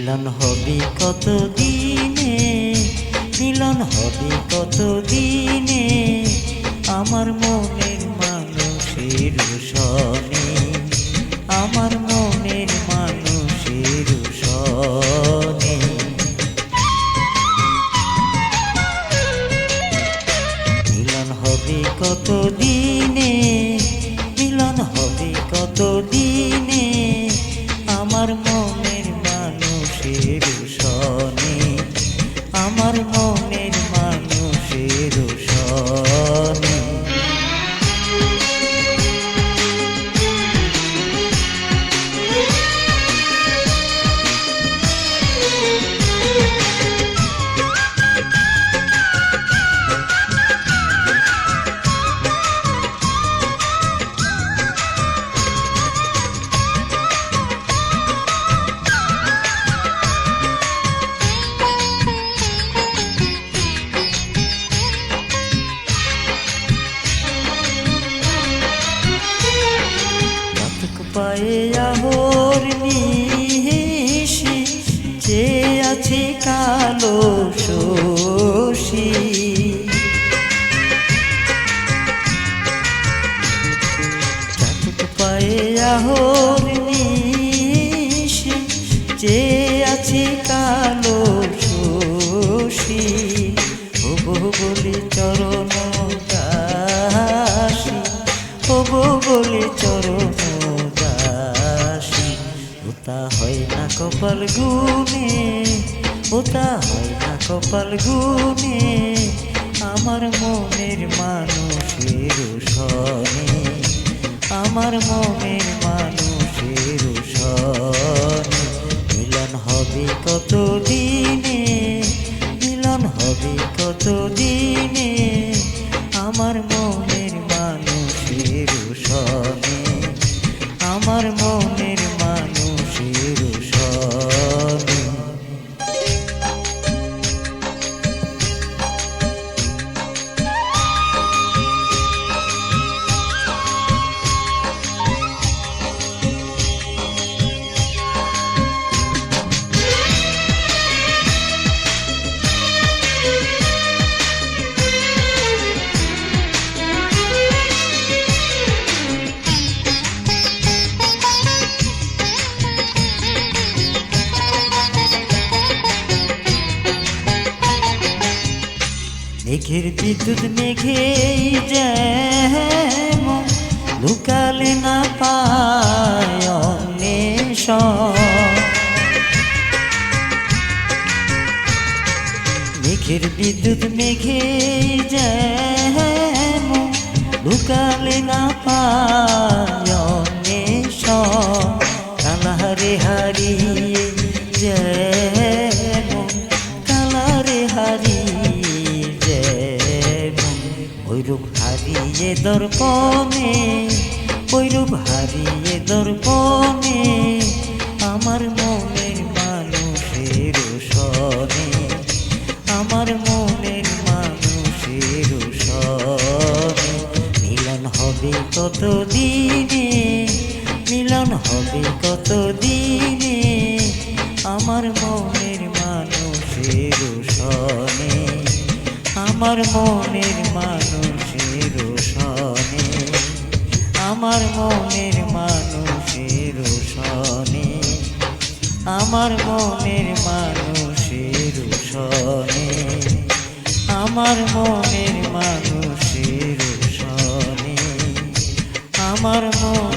মিলন হবে কত দিনে, মিলন হবে কত দিনে, আমার মনের মানুষের সনে, আমার মনের মানুষের সনে। মিলন হবে কত দিনে, মিলন হবে কত দিনে, আমার মনের মানুষের সনে, আমার মনের মানুষের সনে। পায়ে আহর নিশি যে আছে কালো শশী, চাতক পায়ে আহর নিশি যে আছে কালো শশী, হবো বলে চরণ দাসী, হবো বলে চরণ দাসী। ওটা হয় না কপাল গুনে, ওটা হয় না কপাল গুনে, আমার মনের মানুষের সনে, আমার মনের মানুষের সনে। মিলন হবে কত দিনে, মিলন হবে কত দিনে, আমার মনের মানুষের সনে, আমার মনের মানুষের সনে। মেঘের বিদ্যুৎ মেঘেই যেমন লুকালে না পায় অন্বেষণ, মেঘের বিদ্যুৎ মেঘেই যেমন লুকালে না পায় অন্বেষণ। কালারে হারিয়ে যেমন, কালারে হারিয়ে ওইরূপ হারিয়ে দর্পণে, ওইরূপ হারিয়ে দর্পণে, আমার মনের মানুষের সনে, আমার মনের মানুষের সনে। মিলন হবে কত দিনে, মিলন হবে কত দিনে, আমার মনের মানুষের সনে, আমার মনের মানুষের সনে, আমার মনের মানুষের সনে, আমার মনের মানুষের সনে, আমার মনের মানুষের সনে, আমার মন